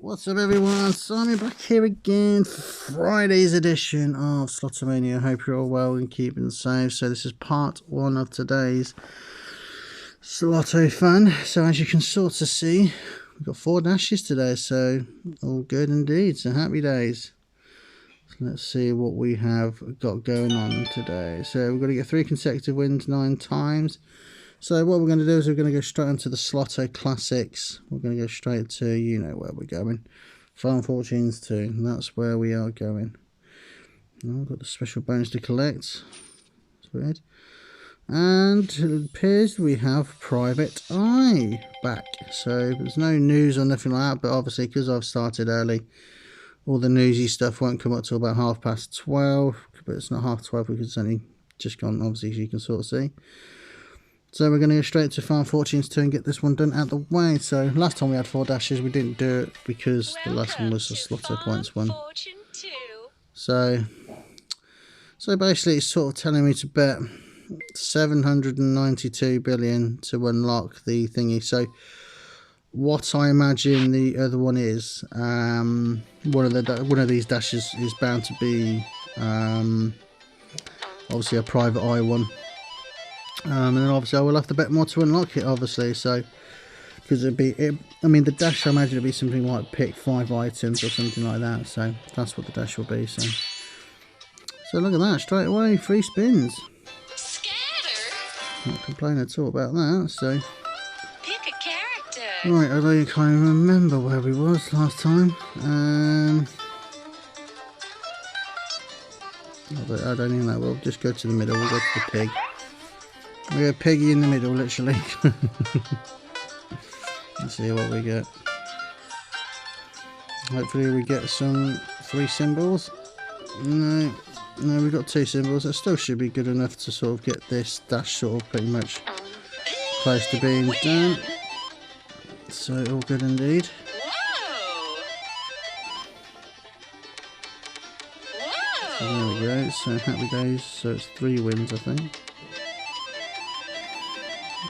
What's up everyone, Simon back here again for Friday's edition of Slotomania. Hope you're all well and keeping safe. So this is part one of today's Sloto fun. So as you can sort of see, we've got 4 dashes today, so all good indeed. So happy days. So let's see what we have got going on today. So we're going to get 3 consecutive wins 9 times. So what we're going to do is we're going to go straight onto the Sloto Classics. We're going to go straight to, you know where we're going. Farm Fortunes 2, and that's where we are going. Oh, we've got the special bonus to collect. That's weird. And it appears we have Private Eye back. So there's no news or nothing like that, but obviously because I've started early, all the newsy stuff won't come up till about 12:30. But it's not 12:30 because it's only just gone, obviously, as you can sort of see. So we're going to go straight to Farm Fortunes 2 and get this one done out the way. So last time we had 4 dashes, we didn't do it because the last one was a Sloto points one. So basically it's sort of telling me to bet 792 billion to unlock the thingy. So what I imagine the other one is, one of these dashes is bound to be obviously a Private Eye one. And then obviously I will have to bet more to unlock it, obviously. So because I mean the dash, I imagine it'll be something like pick 5 items or something like that. So that's what the dash will be. So look at that, straight away 3 spins. Scatter. Not complaining at all about that. So Pick a character. right, I don't kind of remember where we was last time. I don't even know. We'll just go to the middle. We'll go to the pig. We have Piggy in the middle, literally. Let's see what we get. Hopefully we get some 3 symbols. No, we got 2 symbols. That still should be good enough to sort of get this dash sort of pretty much close to being done. So all good indeed. So there we go. So happy days. So it's 3 wins, I think.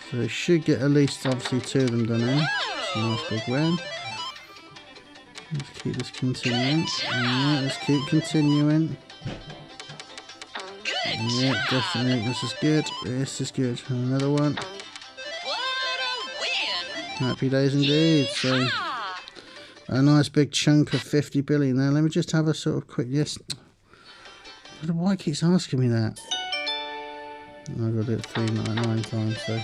So we should get at least obviously 2 of them done here. It's a nice big win. Let's keep this continuing. Yeah, let's keep continuing. Yeah, definitely. This is good. This is good. Another one. Happy days indeed. So a nice big chunk of 50 billion there. Let me just have a sort of quick yes. I don't know why it keeps asking me that. I've got to do it 399 times, so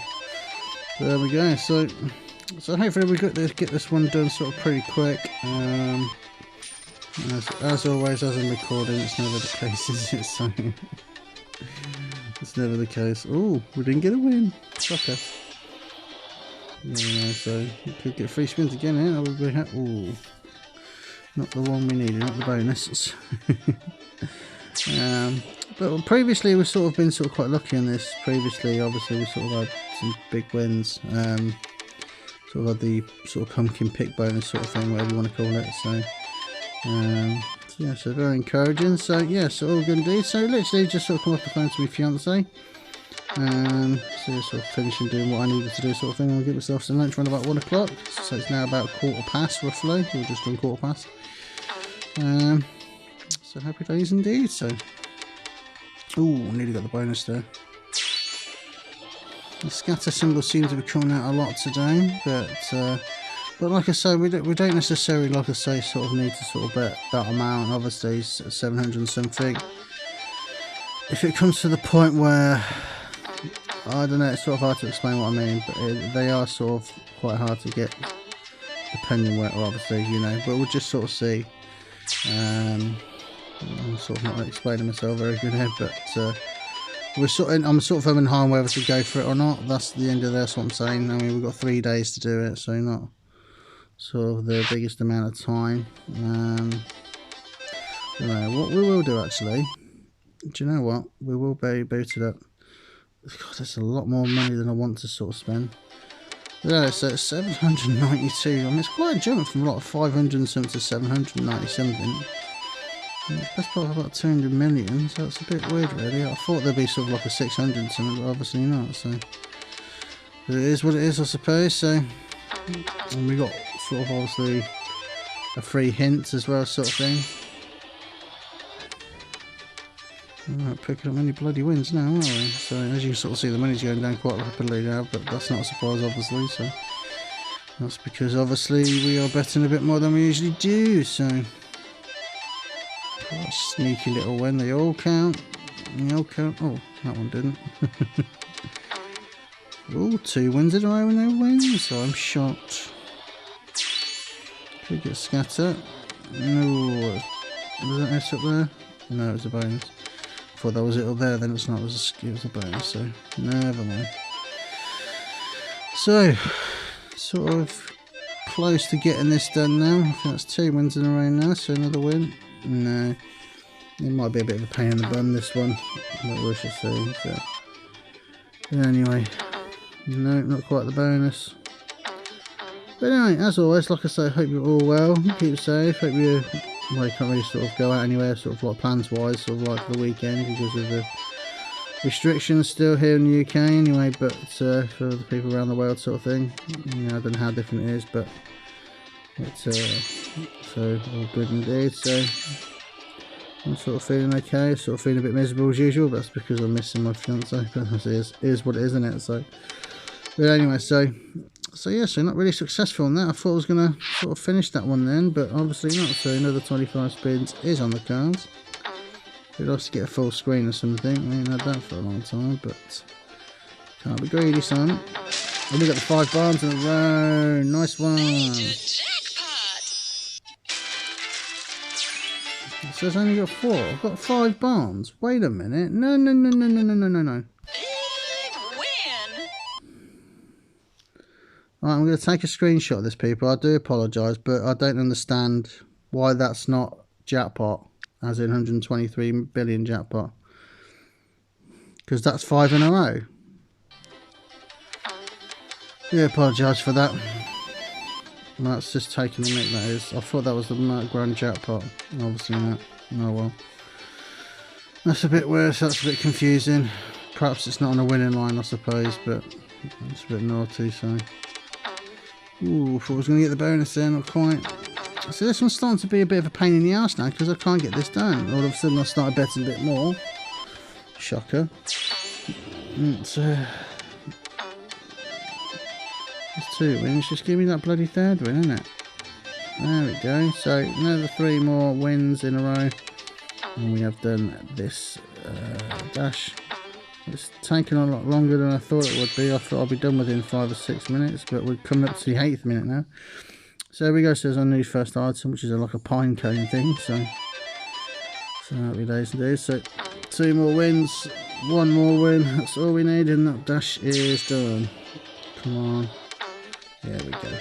there we go. So hopefully we get this one done sort of pretty quick. As always, as I'm recording, it's never the case, is it? So it's never the case. Oh, we didn't get a win. Okay. So we could get 3 spins again here. Oh, not the one we needed, not the bonus. But previously we've sort of been quite lucky on this. Previously, obviously, we sort of had some big wins. Sort of had the sort of pumpkin pick bonus sort of thing, whatever you want to call it. So yeah, so very encouraging. So yeah, so all good indeed. So literally just sort of come off the phone to my fiance. So sort of finishing doing what I needed to do, sort of thing. I'll get myself some lunch around about 1 o'clock. So it's now about 1:15 roughly. We're just doing 1:15. So happy days indeed. So, ooh, nearly got the bonus there. The scatter symbol seems to be coming out a lot today, but like I say, we don't necessarily, like I say, sort of need to sort of bet that amount. Obviously, 700 and something. If it comes to the point where I don't know, it's sort of hard to explain what I mean, but they are sort of quite hard to get, depending where, obviously, you know. But we'll just sort of see. I'm sort of not explaining myself very good here, but I'm sort of having high on whether to go for it or not. That's the end of this, what I'm saying. I mean, we've got 3 days to do it, so not sort of the biggest amount of time. You know, what we will do actually, do you know what? We will be booted up. God, that's a lot more money than I want to sort of spend. Yeah, so it's 792. I mean, it's quite a jump from a lot of 500 and something to 790 something. It's best part of about 200 million, so it's a bit weird really. I thought there'd be sort of like a 600 something, but obviously not. So but it is what it is, I suppose. So and we got sort of obviously a free hint as well, sort of thing. We're not picking up any bloody wins now, are we? So as you can sort of see, the money's going down quite rapidly now, but that's not a surprise, obviously. So that's because obviously we are betting a bit more than we usually do. So what a sneaky little win. They all count. They all count. Oh, that one didn't. Oh, 2 wins in a row and no wins. So I'm shocked. Could get scatter. No, was that S up there? No, it was a bonus. I thought that was it up there, then it's not, it was a bonus, so never mind. So, sort of close to getting this done now. I think that's 2 wins in a row now, so another win. No, it might be a bit of a pain in the bum, this one, but we shall see. So. But anyway, no, not quite the bonus. But anyway, as always, like I say, hope you're all well, keep safe, hope you, well, you can't really sort of go out anywhere, sort of like plans wise, sort of like for the weekend because of the restrictions still here in the UK anyway, but for the people around the world sort of thing, you know, I don't know how different it is, but it's so all good indeed. So I'm sort of feeling okay, sort of feeling a bit miserable as usual, but that's because I'm missing my fiance, but it is what it is, isn't it? So, but anyway, so yeah, so not really successful on that. I thought I was going to sort of finish that one then, but obviously not. So another 25 spins is on the cards. We'd also get a full screen or something. We ain't had that for a long time, but can't be greedy, son. And we got the 5 barns in a row. Nice one. It says I only got 4. I've got 5 barns. Wait a minute. No. Right, I'm going to take a screenshot of this, people. I do apologise, but I don't understand why that's not jackpot, as in 123 billion jackpot. Because that's 5 in a row. Yeah, apologise for that. Well, that's just taking the mick, that is. I thought that was the grand jackpot. Obviously not. Oh well. That's a bit worse, that's a bit confusing. Perhaps it's not on a winning line, I suppose, but it's a bit naughty, so... Ooh, thought I was going to get the bonus there, not quite. So this one's starting to be a bit of a pain in the arse now because I can't get this done. All of a sudden I started betting a bit more. Shocker. It's 2 wins. Just give me that bloody 3rd win, isn't it? There we go. So another 3 more wins in a row. And we have done this dash. It's taken a lot longer than I thought it would be. I thought I'd be done within 5 or 6 minutes, but we're coming up to the 8th minute now. So there we go. So there's our new first item, which is like a pine cone thing. So happy days indeed. So 2 more wins, 1 more win. That's all we need, and that dash is done. Come on. There we go.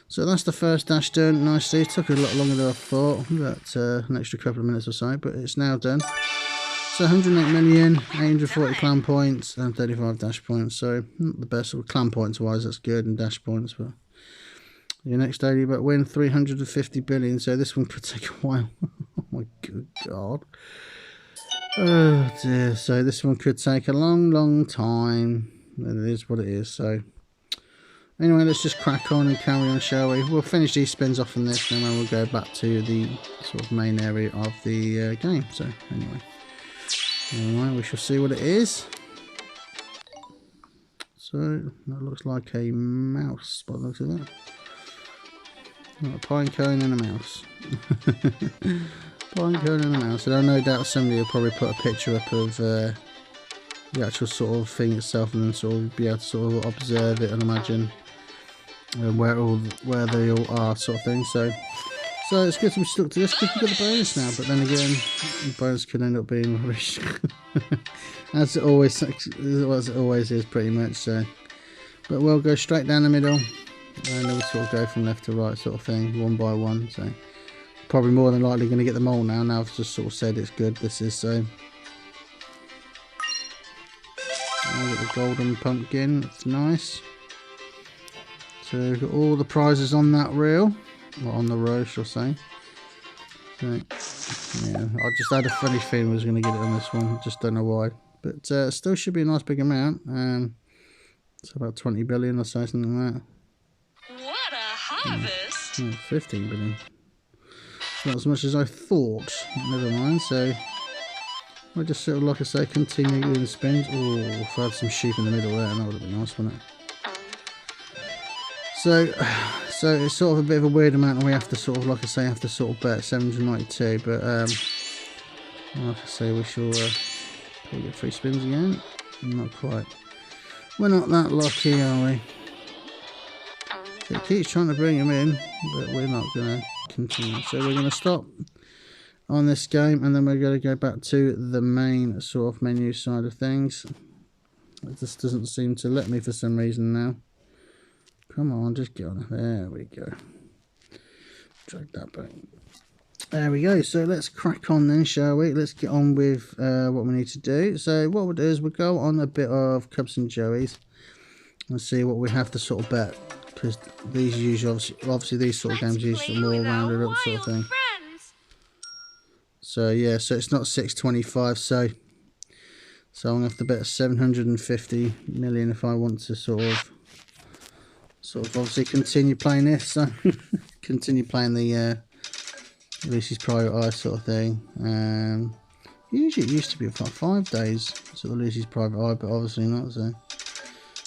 So that's the first dash done nicely. It took a lot longer than I thought, but an extra couple of minutes or so, but it's now done. So 108 million, 840 clan points, and 35 dash points. So not the best, clan points wise, that's good, and dash points. But your next daily but win 350 billion. So this one could take a while. Oh my good god. Oh dear. So this one could take a long time. It is what it is. So anyway, let's just crack on and carry on, shall we? We'll finish these spins off on this, and then we'll go back to the sort of main area of the game. So anyway. Alright, we shall see what it is. So, that looks like a mouse by the looks of that. A pine cone and a mouse. Pine cone and a mouse. And I no doubt somebody will probably put a picture up of the actual sort of thing itself, and then sort of be able to sort of observe it and imagine where they all are, sort of thing. So it's good to be stuck to this because we've got the bonus now, but then again, the bonus could end up being rubbish. as it always is, pretty much. So, but we'll go straight down the middle, and then we'll sort of go from left to right, sort of thing, one by one. So, probably more than likely going to get them all now. Now I've just sort of said it's good. This is so. I'll get the golden pumpkin. That's nice. So we've got all the prizes on that reel. Well, on the row, shall I say. So, yeah, I just had a funny feeling I was going to get it on this one. Just don't know why. But still should be a nice big amount. It's about 20 billion or so, something like that. What a harvest! 15 billion. Not as much as I thought. Never mind. So I just sort of, like I say, continue doing the spins. Oh, if I had some sheep in the middle there, that would have been nice, wouldn't it? So it's sort of a bit of a weird amount, and we have to sort of, like I say, have to sort of bet 792. But like I say, we shall probably get 3 spins again. Not quite. We're not that lucky, are we? So it keeps trying to bring him in, but we're not going to continue. So we're going to stop on this game, and then we're going to go back to the main sort of menu side of things. It just doesn't seem to let me for some reason now. Come on, just get on. There we go. Drag that back. There we go. So let's crack on then, shall we? Let's get on with what we need to do. So what we'll do is we'll go on a bit of Cubs and Joeys and see what we have to sort of bet, because these usually, obviously these sort of games usually more rounded up sort of thing. So yeah, so it's not 625. So I'm gonna have to bet 750 million if I want to sort of obviously continue playing this. So continue playing the Lucy's Private Eye sort of thing. Usually it used to be for 5 days sort of Lucy's Private Eye, but obviously not. So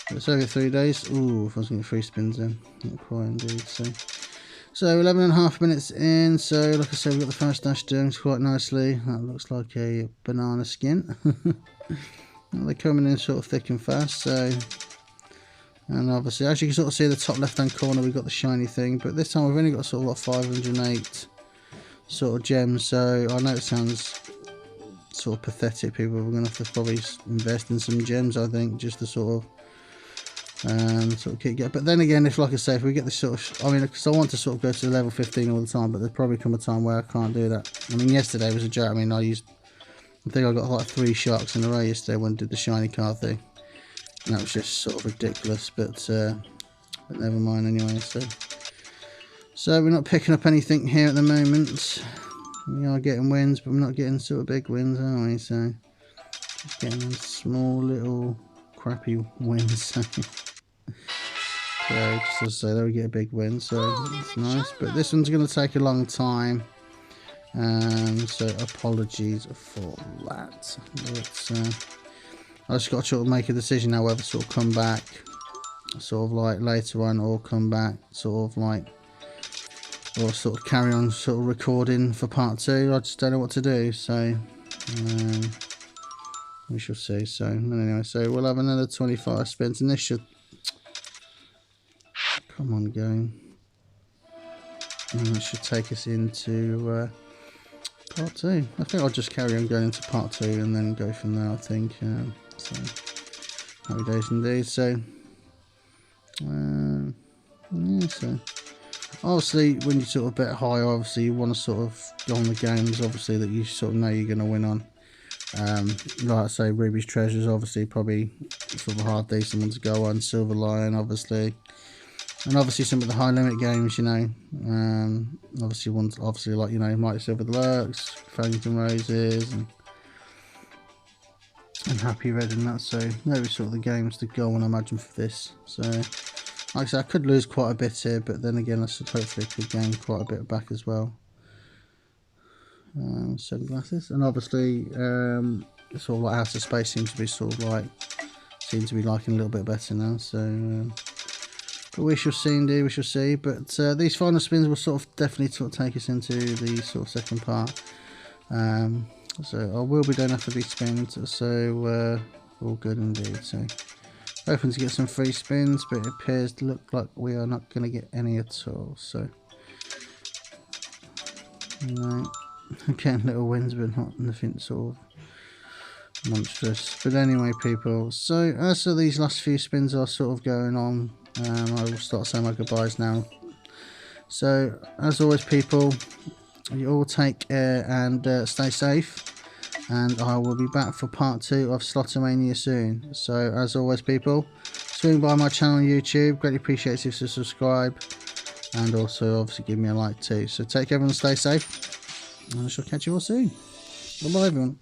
it's over 3 days. Ooh, if I was going to get 3 spins then, not quite indeed. So 11.5 minutes in. So like I said, we've got the first dash doing quite nicely. That looks like a banana skin. They're coming in sort of thick and fast. So, and obviously, as you can sort of see, the top left hand corner, we've got the shiny thing, but this time we've only got sort of like 508 sort of gems. So I know it sounds sort of pathetic, people. We're going to have to probably invest in some gems, I think, just to sort of keep going. But then again, if, like I say, if we get this sort of, I mean, because I want to sort of go to level 15 all the time, but there's probably come a time where I can't do that. I mean, yesterday was a joke. I mean, I think I got like 3 sharks in a row yesterday when I did the shiny card thing, and that was just sort of ridiculous. But never mind anyway. So we're not picking up anything here at the moment. We are getting wins, but we're not getting sort of big wins, are we? So just getting small little crappy wins. So just to say that we get a big win, so it's nice. But this one's going to take a long time. So apologies for that. But I just got to sort of make a decision now whether to sort of come back sort of like later on, or come back sort of like, or sort of carry on sort of recording for part 2. I just don't know what to do. So we shall see. So anyway, so we'll have another 25 spins, and this should, come on, going, and that should take us into part 2. I think I'll just carry on going into part 2 and then go from there, I think. So happy days indeed. So yeah, so obviously when you sort of bet high, obviously you want to sort of go on the games obviously that you sort of know you're going to win on. Like I say, Ruby's Treasures obviously probably sort of a hard decent one to go on. Silver Lion obviously, and obviously some of the high limit games, you know, obviously ones, obviously like, you know, Mighty Silver Deluxe, Farrington Roses, and Happy Red and that. So those sort of the games to go on, I imagine, for this. So like I said, I could lose quite a bit here, but then again, I should hopefully could gain quite a bit back as well. Sunglasses, and obviously sort of like House of Space seems to be liking a little bit better now. So but we shall see indeed, we shall see. But these final spins will sort of definitely sort of take us into the sort of second part. So I will be doing after these spins, so all good indeed. So hoping to get some free spins, but it appears to look like we are not going to get any at all. So right, I'm getting little wins, but not nothing sort of monstrous. But anyway, people, so as for these last few spins are sort of going on, I will start saying my goodbyes now. So as always, people, you all take care and stay safe, and I will be back for part 2 of Slotomania soon. So as always, people, swing by my channel on YouTube, greatly appreciate if you subscribe, and also obviously give me a like too. So take care everyone, stay safe, and I shall catch you all soon. Bye bye everyone.